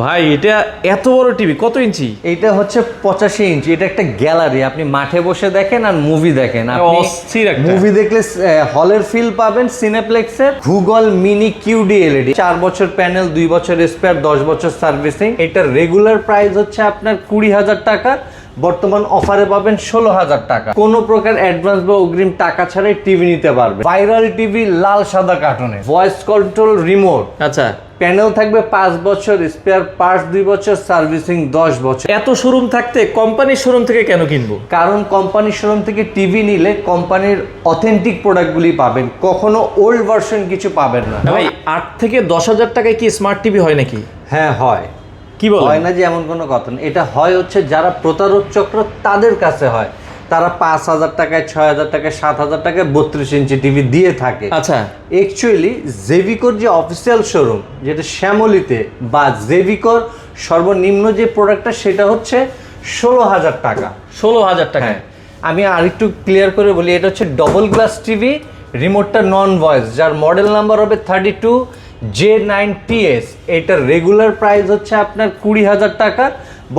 ভাই এটা এত বড় টিভি কত ইঞ্চি? এটা হচ্ছে 85 ইঞ্চি। এটা একটা গ্যালারি, আপনি মাঠে বসে দেখেন আর মুভি দেখেন। আপনি অস্থির একটা। মুভি দেখলে হলের ফিল পাবেন সিনেপ্লেক্সের। গুগল মিনি কিউডি এলইডি, 4 বছর প্যানেল, 2 বছর স্পেয়ার, 10 বছর সার্ভিসিং। এটার রেগুলার প্রাইস হচ্ছে আপনার 20,000 টাকা, বর্তমান অফারে পাবেন 16,000 টাকা। কোনো প্রকার অ্যাডভান্স বা অগ্রিম টাকা ছাড়াই টিভি নিতে পারবেন। ভাইরাল টিভি, লাল সাদা কার্টুনে, ভয়েস কন্ট্রোল রিমোট। আচ্ছা, প্যানেল থাকবে 5 বছর, স্পেয়ার পার্টস 2 বছর, সার্ভিসিং 10 বছর। এত শোরুম থাকতে কোম্পানির শোরুম থেকে কেন কিনবো? কারণ কোম্পানির শোরুম থেকে টিভি নিলে কোম্পানির অথেন্টিক প্রোডাক্টগুলি পাবেন, কখনো ওল্ড ভার্সন কিছু পাবেন না। ভাই 8 থেকে 10,000 টাকায় কি স্মার্ট টিভি হয় নাকি? হ্যাঁ হয়। কি বলেন? হয় না যে এমন কোনো কথা না। এটা হয় হচ্ছে যারা প্রতারক চক্র তাদের কাছে হয়। তারা 5,000 টাকায়, 6,000 টাকায়, 7,000 টাকায় 32 ইঞ্চি টিভি দিয়ে থাকে। আচ্ছা, অ্যাকচুয়ালি জেভিকোর যে অফিসিয়াল শোরুম, যেটা শ্যামলীতে বা জেভিকোর সর্বনিম্ন যে প্রোডাক্টটা, সেটা হচ্ছে 16,000 টাকা। 16,000 টাকা। হ্যাঁ, আমি আরেকটু ক্লিয়ার করে বলি, এটা হচ্ছে ডবল গ্লাস টিভি, রিমোটটা নন ভয়েস, যার মডেল নাম্বার হবে 32J9TS। এটার রেগুলার প্রাইস হচ্ছে আপনার 20,000 টাকা,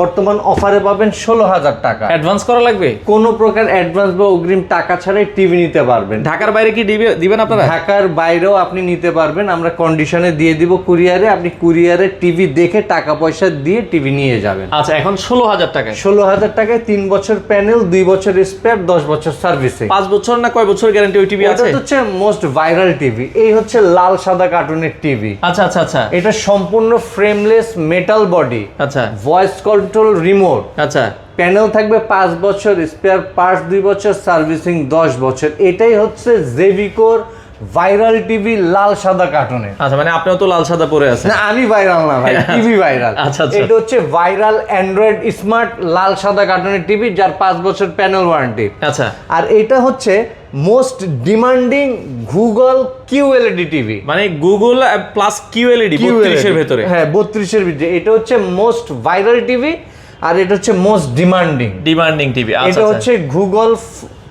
বর্তমান অফারে পাবেন 16,000 টাকা। অ্যাডভান্স করা লাগবে? কোনো প্রকার অ্যাডভান্স বা অগ্রিম টাকা ছাড়াই টিভি নিতে পারবেন। ঢাকার বাইরে কি দিবেন আপনারা? ঢাকার বাইরেও আপনি নিতে পারবেন, আমরা কন্ডিশনে দিয়ে দিব কুরিয়ারে। আপনি কুরিয়ারে টিভি দেখে টাকা পয়সা দিয়ে টিভি নিয়ে যাবেন। আচ্ছা, এখন 16,000 টাকায়। 16,000 টাকায় 3 বছর প্যানেল, 2 বছর স্পেয়ার, 10 বছর সার্ভিসিং। 5 বছর না কয় বছর গ্যারান্টি ওই টিভি এটা আছে? হচ্ছে মোস্ট ভাইরাল টিভি। এই হচ্ছে লাল সাদা কার্টুনের টিভি। আচ্ছা আচ্ছা আচ্ছা এটা সম্পূর্ণ ফ্রেমলেস মেটাল বডি, আচ্ছা ভয়েস কন্ট্রোল রিমোট। আচ্ছা। প্যানেল থাকবে 5 বছর, স্পেয়ার পার্টস 2 বছর, সার্ভিসিং 10 বছর। এটাই হচ্ছে জেভিকোর ভাইরাল টিভি লাল সাদা কার্টুনের। আচ্ছা, মানে আপনিও তো লাল সাদা পরে আছেন। না, আমি ভাইরাল না ভাই, টিভি ভাইরাল। আচ্ছা, আচ্ছা। এটা হচ্ছে ভাইরাল অ্যান্ড্রয়েড স্মার্ট লাল সাদা কার্টুনের টিভি, যার 5 বছর প্যানেল ওয়ারেন্টি। আচ্ছা, আর এটা হচ্ছে most demanding Google QLED TV, মানে গুগল প্লাস কিউএলইডি 32 এর ভেতরে। হ্যাঁ, 32 এর ভিতরে। এটা হচ্ছে মোস্ট ভাইরাল টিভি, আর এটা হচ্ছে মোস্ট ডিমান্ডিং টিভি। এটা আচ্ছা হচ্ছে গুগল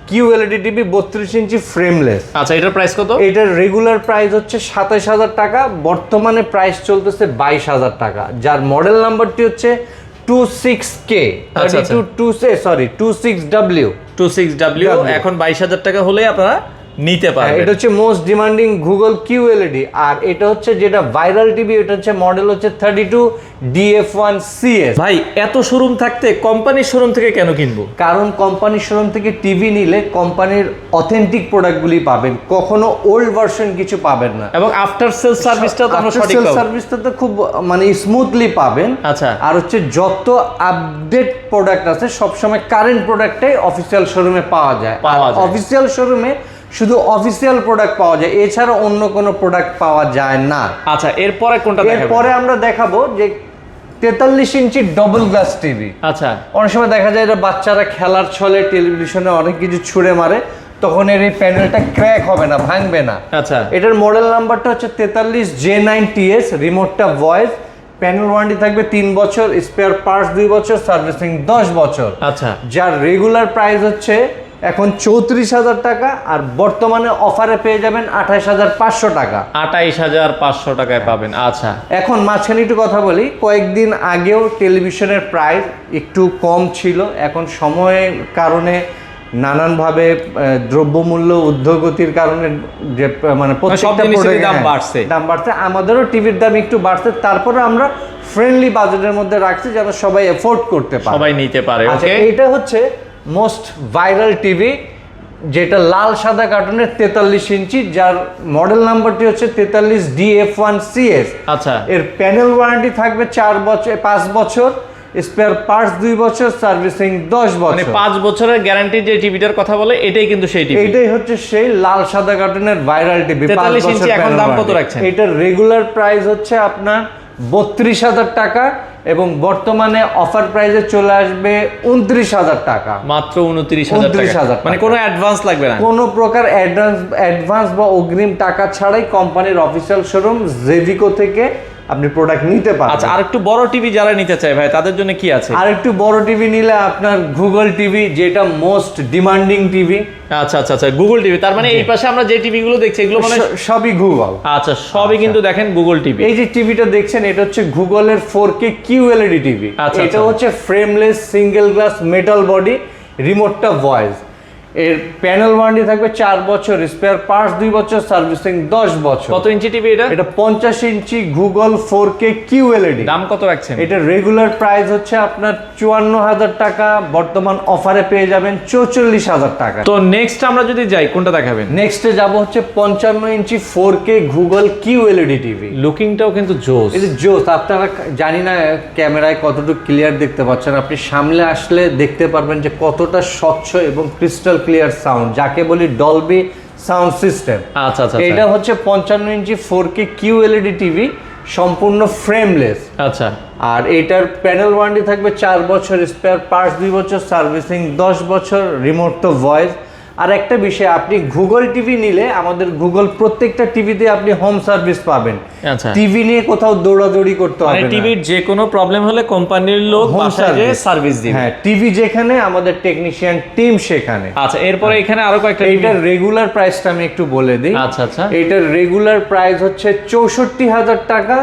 কিউএলইডি টিভি 32 ইঞ্চি ফ্রেমলেস। আচ্ছা, এটার প্রাইস কত? এটার রেগুলার প্রাইস হচ্ছে 27,000 টাকা, বর্তমানে প্রাইস চলতেছে 22,000 টাকা, যার মডেল নাম্বারটি হচ্ছে 26K, 26W। 26W। এখন 22,000 টাকা হলে আপনারা নিতে পারবেন। এটা হচ্ছে মোস্ট ডিমান্ডিং গুগল কিউএলইডি। আর এটা হচ্ছে যেটা ভাইরাল টিভি, এটা হচ্ছে মডেল হচ্ছে 32DF1CS। ভাই এত শোরুম থাকতে কোম্পানির শোরুম থেকে কেন কিনবো? কারণ কোম্পানির শোরুম থেকে টিভি নিলে কোম্পানির অথেন্টিক প্রোডাক্টগুলি পাবেন, কখনো ওল্ড ভার্সন কিছু পাবেন না। এবং আফটার সেল সার্ভিসটা তো আমরা সঠিক পাবো। সার্ভিসটা তো খুব মানে স্মুথলি পাবেন। আচ্ছা। আর হচ্ছে যত আপডেট প্রোডাক্ট আছে সবসময় কারেন্ট প্রোডাক্টটাই অফিসিয়াল শোরুমে পাওয়া যায়। অফিসিয়াল শোরুমে শুধু অফিসিয়াল প্রোডাক্ট পাওয়া যায়, এছাড়া অন্য কোনো প্রোডাক্ট পাওয়া যায় না। আচ্ছা, এরপরে কোনটা দেখাবো? এরপরে আমরা দেখাবো যে 43 ইঞ্চি ডবল গ্লাস টিভি। আচ্ছা, অনেক সময় দেখা যায় যে বাচ্চারা খেলার ছলে টেলিভিশনে অনেক কিছু ছুঁড়ে মারে, তখন এর এই প্যানেলটা ক্র্যাক হবে না, ভাঙবে না। আচ্ছা। এটার মডেল নাম্বারটা হচ্ছে 43J9TS, রিমোটটা ভয়েস, প্যানেল ওয়ারেন্টি থাকবে 3 বছর, স্পেয়ার পার্টস 2 বছর, সার্ভিসিং 10 বছর। আচ্ছা, যার রেগুলার প্রাইস হচ্ছে এখন 34,000 টাকা, আর বর্তমানে অফারে পেয়ে যাবেন 28,500 টাকা। 28,500 টাকায় পাবেন। আচ্ছা, এখন মাঝখানে একটু কথা বলি, কয়েকদিন আগেও টেলিভিশনের প্রাইস একটু কম ছিল, এখন সময়ের কারণে নানানভাবে দ্রব্যমূল্য ঊর্ধ্বগতির কারণে যে মানে প্রত্যেকটা প্রোডাক্টের দাম বাড়ছে, আমাদেরও টিভির দাম একটু বাড়ছে। তারপরে আমরা ফ্রেন্ডলি বাজেটের মধ্যে রাখছি যেন সবাই এফোর্ড করতে পারে, সবাই নিতে পারে। আচ্ছা, এইটা হচ্ছে মোস্ট ভাইরাল টিভি, যেটা লাল সাদা কার্টুনের 43 ইঞ্চি, যার মডেল নাম্বারটি হচ্ছে 43DF1CS। আচ্ছা, এর প্যানেল ওয়ারেন্টি থাকবে 5 বছর, স্পেয়ার পার্টস 2 বছর, সার্ভিসিং 10 বছর। মানে 5 বছরের গ্যারান্টি যে টিভিটার কথা বলে এটাই কিন্তু সেই টিভি। এটাই হচ্ছে সেই লাল সাদা কার্টুনের ভাইরাল টিভি। 43 ইঞ্চি। এখন দাম কত রাখছেন? এটার রেগুলার প্রাইস হচ্ছে আপনার 32,000 টাকা, এবং বর্তমানে অফার প্রাইসে চলে আসবে 29,000 টাকা। মাত্র 29,000 টাকা। মানে কোনো অ্যাডভান্স লাগবে না? কোনো প্রকার অ্যাডভান্স বা অগ্রিম টাকা ছাড়াই কোম্পানির অফিসিয়াল শোরুম জেভিকো থেকে আপনি প্রোডাক্ট নিতে পারবেন। আচ্ছা, আর একটু বড় টিভি যারা নিতে চায় ভাই তাদের জন্য কি আছে? আর একটু বড় টিভি নিলে আপনার গুগল টিভি, যেটা মোস্ট ডিমান্ডিং টিভি। আচ্ছা আচ্ছা আচ্ছা, গুগল টিভি। তার মানে এই পাশে আমরা যে টিভি গুলো দেখছি এগুলো মানে সবই গুগল। আচ্ছা, সবই কিন্তু দেখেন গুগল টিভি। এই যে টিভিটা দেখছেন এটা হচ্ছে গুগলের 4K QLED টিভি। এটা হচ্ছে frameless single glass metal body, রিমোটটা ভয়েস। এর প্যানেল ওয়ারেন্টি থাকবে 4 বছর, স্পেয়ার পার্টস 2 বছর, সার্ভিসিং 10 বছর। কত ইঞ্চি টিভি এটা? এটা 50 ইঞ্চি গুগল 4K QLED। দাম কত রাখছেন? এটা রেগুলার প্রাইস হচ্ছে আপনার 54,000 টাকা, বর্তমান অফারে পেয়ে যাবেন 44,000 টাকা। তো নেক্সট আমরা যদি যাই কোনটা দেখাবেন? নেক্সটে যাব হচ্ছে 55 ইঞ্চি 4K গুগল QLED টিভি। লুকিংটাও কিন্তু জোস। এটা জোস। আপনারা জানি না ক্যামেরায় কতটুকু ক্লিয়ার দেখতে পাচ্ছেন, আপনি সামনে আসলে দেখতে পারবেন যে কতটা স্বচ্ছ এবং ক্রিস্টাল ক্লিয়ার সাউন্ড, যাকে বলি ডলবি সাউন্ড সিস্টেম। আচ্ছা আচ্ছা, এটা হচ্ছে 55 ইঞ্চি 4K QLED টিভি, সম্পূর্ণ ফ্রেমলেস। আচ্ছা, আর এটার প্যানেল ওয়ারেন্টি থাকবে 4 বছর, স্পেয়ার পার্টস 2 বছর, সার্ভিসিং 10 বছর, রিমোট তো ভয়েস। আর একটা বিষয়, আপনি গুগল টিভি নিলে আমাদের গুগল প্রত্যেকটা টিভিতে আপনি হোম সার্ভিস পাবেন। আচ্ছা, টিভি নিয়ে কোথাও দৌড়াদৌড়ি করতে হবে মানে না। টিভির যে কোনো প্রবলেম হলে কোম্পানির লোক বাসায় যেয়ে সার্ভিস দিবে। হ্যাঁ, টিভি যেখানে আমাদের টেকনিশিয়ান টিম সেখানে। আচ্ছা, এরপরে এখানে আরো কয়েকটা এইটার রেগুলার প্রাইসটা আমি একটু বলে দিই। আচ্ছা আচ্ছা, এটার রেগুলার প্রাইস হচ্ছে 64,000 টাকা,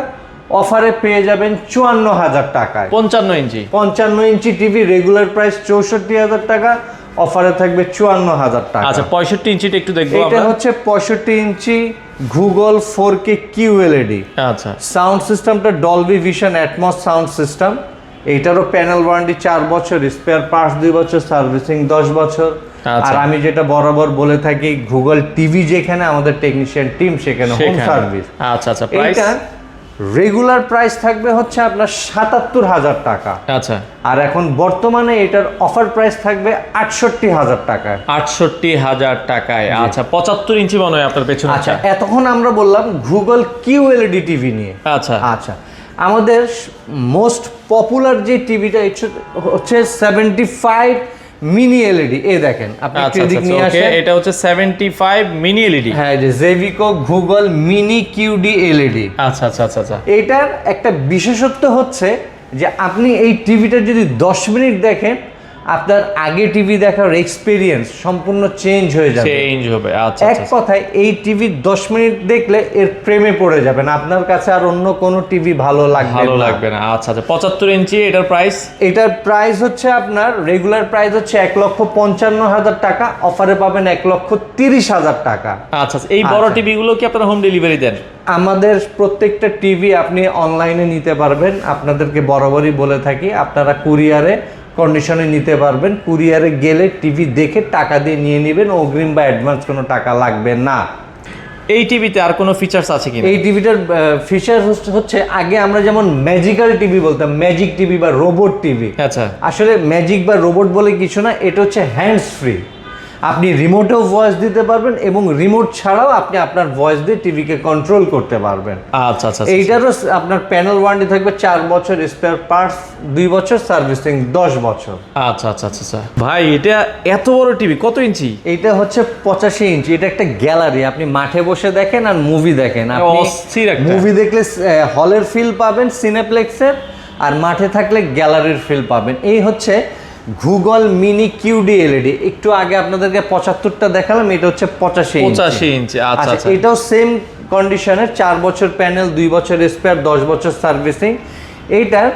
অফারে পেয়ে যাবেন 54,000 টাকায়। 55 ইঞ্চি 55 ইঞ্চি টিভি রেগুলার প্রাইস 64,000 টাকা, অফারে থাকবে 54,000 টাকা। আচ্ছা, 65 ইঞ্চিটা একটু দেখবো এটা আমরা। হচ্ছে 65 ইঞ্চি গুগল 4K QLED। আচ্ছা, সাউন্ড সিস্টেমটা Dolby vision Atmos sound system. এইটারও প্যানেল ওয়ারেন্টি 4 বছর, স্পেয়ার পার্টস 2 বছর, সার্ভিসিং 10 বছর। আচ্ছা। আর আমি যেটা বরাবর বলে থাকি, গুগল টিভি যেখানে আমাদের টেকনিশিয়ান টিম সেখানে হোম সার্ভিস। আচ্ছা আচ্ছা, প্রাইস এটা রেগুলার প্রাইস থাকবে হচ্ছে আপনার 77,000 টাকা। আচ্ছা, আর এখন বর্তমানে এটার অফার প্রাইস থাকবে 68,000 টাকায়। 68,000 টাকায়। আচ্ছা, 75 ইঞ্চি মনে হয় আপনার পেছনে। আচ্ছা, এতক্ষণ আমরা বললাম গুগল QLED টিভি নিয়ে। আচ্ছা আচ্ছা, আমাদের মোস্ট পপুলার যে টিভিটা হচ্ছে 75 মিনি এলইডি। এই দেখেন আপনি আচ্ছা এদিক নিয়ে আচ্ছা, আসেন। এটা হচ্ছে 75 মিনি এলইডি। হ্যাঁ, যে জেভিকো গুগল মিনি QD এলইডি। আচ্ছা আচ্ছা আচ্ছা আচ্ছা, এটার একটা বিশেষত্ব হচ্ছে যে আপনি এই টিভিটা যদি 10 মিনিট দেখেন, আপনার আগে টিভি দেখার এক্সপেরিয়েন্স সম্পূর্ণ চেঞ্জ হয়ে যাবে। চেঞ্জ হবে। আচ্ছা এক কথায় এই টিভি 10 মিনিট দেখলে এর প্রেমে পড়ে যাবেন, আপনার কাছে আর অন্য কোনো টিভি ভালো লাগবে না। আচ্ছা আচ্ছা, 75 ইঞ্চি এটার প্রাইস? এটার প্রাইস হচ্ছে আপনার রেগুলার প্রাইস হচ্ছে 1,55,000 টাকা, অফারে পাবেন 1,30,000 টাকা। আচ্ছা, এই বড় টিভি গুলো কি আপনারা হোম ডেলিভারি দেন? আমাদের প্রত্যেকটা টিভি আপনি অনলাইনে নিতে পারবেন। আপনাদেরকে বরাবরই বলে থাকি, আপনারা কুরিয়ারে কন্ডিশনে নিতে পারবেন। কুরিয়ারে গেলে টিভি দেখে টাকা দিয়ে নিয়ে নেবেন, অগ্রিম বা অ্যাডভান্স কোনো টাকা লাগবে না। এই টিভিতে আর কোনো ফিচার্স আছে কিনা? এই টিভিটার ফিচার হচ্ছে, আগে আমরা যেমন ম্যাজিক্যাল টিভি বলতাম, ম্যাজিক টিভি বা রোবট টিভি। আচ্ছা, আসলে ম্যাজিক বা রোবট বলে কিছু না, এটা হচ্ছে হ্যান্ডস ফ্রি। আপনি রিমোটেও ভয়েস দিতে পারবেন এবং রিমোট ছাড়াও আপনি আপনার ভয়েস দিয়ে টিভিকে কন্ট্রোল করতে পারবেন। আচ্ছা আচ্ছা, এইটারও আপনার প্যানেল ওয়ারেন্টি থাকবে 4 বছর, স্পেয়ার পার্টস 2 বছর, সার্ভিসিং 10 বছর। আচ্ছা আচ্ছা আচ্ছা ভাই, এটা এত বড় টিভি কত ইঞ্চি? এইটা হচ্ছে 85 ইঞ্চি। এটা একটা গ্যালারি, আপনি মাঠে বসে দেখেন আর মুভি দেখেন। আপনি অস্থির একটা। মুভি দেখলে হলের ফিল পাবেন সিনেপ্লেক্সের, আর মাঠে থাকলে গ্যালারির ফিল পাবেন। এই হচ্ছে গুগল মিনি QD এলইডি। একটু আগে আপনাদেরকে 75টা দেখালাম, এটা হচ্ছে 85 ইঞ্চি। আচ্ছা আচ্ছা, এটাও সেম কন্ডিশনের, 4 বছর প্যানেল, 2 বছর স্পেয়ার, 10 বছর সার্ভিসিং। এইটার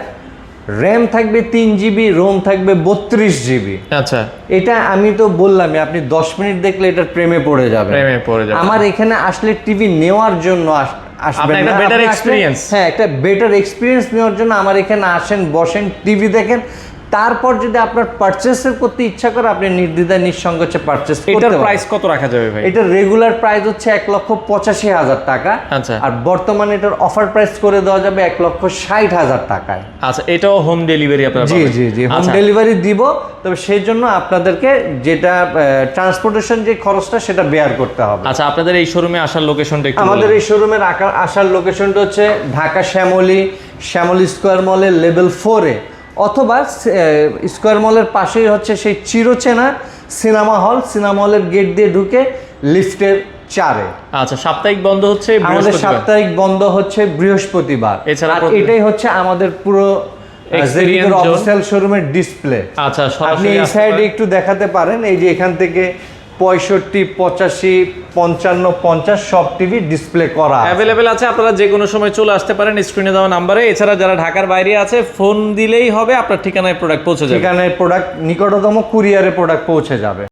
র্যাম থাকবে 3 জিবি, রোম থাকবে 32 জিবি। আচ্ছা, এটা আমি তো বললামই, আপনি 10 মিনিট দেখলে এটার প্রেমে পড়ে যাবেন। আমার এখানে আসলে টিভি নেওয়ার জন্য আসবেন না, একটা বেটার এক্সপেরিয়েন্স। হ্যাঁ, একটা বেটার এক্সপিরিয়েন্স নেওয়ার জন্য আমার এখানে আসেন, বসেন, টিভি দেখেন। তারপর যদি আপনার পারচেস করতে ইচ্ছা করে, আপনি নির্দ্বিধায় নিঃসংকোচে পারচেস করতে পারবেন। এটার প্রাইস কত রাখা যাবে ভাই? এটার রেগুলার প্রাইস হচ্ছে 1,85,000 টাকা। আচ্ছা, আর বর্তমানে এটার অফার প্রাইস করে দেওয়া যাবে 1,60,000 টাকায়। আচ্ছা, এটাও হোম ডেলিভারি আপনারা জি জি জি, হোম ডেলিভারি দিব। তবে সেই জন্য আপনাদেরকে যেটা ট্রান্সপোর্টেশন যে খরচটা সেটা বেয়ার করতে হবে। আচ্ছা, আপনাদের এই শোরুমে আসার লোকেশনটা একটু? আমাদের এই শোরুমের আসার লোকেশনটা হচ্ছে ঢাকা শ্যামলী স্কয়ার মলের লেভেল 4-এ, অথবা স্কয়ার মলের পাশেই হচ্ছে সেই চিরচেনা সিনেমা হল। সিনেমা হলের গেট দিয়ে ঢুকে লিফটের 4-এ। আচ্ছা, সাপ্তাহিক বন্ধ হচ্ছে আমাদের বৃহস্পতিবার। সাপ্তাহিক বন্ধ হচ্ছে বৃহস্পতিবার। এছাড়া আর এটাই হচ্ছে আমাদের পুরো Experience zone। অফিসিয়াল শোরুমের ডিসপ্লে। আচ্ছা, আপনি সরাসরি এই আসতে সাইডে পারেন। একটু দেখাতে পারেন, এই যে এখান থেকে 65, 85, 55, 50 সব টিভি ডিসপ্লে করা আছে। অ্যাভেলেবেল আছে, আপনারা যে কোনো সময় চলে আসতে পারেন স্ক্রিনে দেওয়া নাম্বারে। এছাড়া যারা ঢাকার বাইরে আছে ফোন দিলেই হবে, আপনার ঠিকানায় প্রোডাক্ট পৌঁছে যাবে। ঠিকানায় প্রোডাক্ট নিকটতম কুরিয়ারে প্রোডাক্ট পৌঁছে যাবে।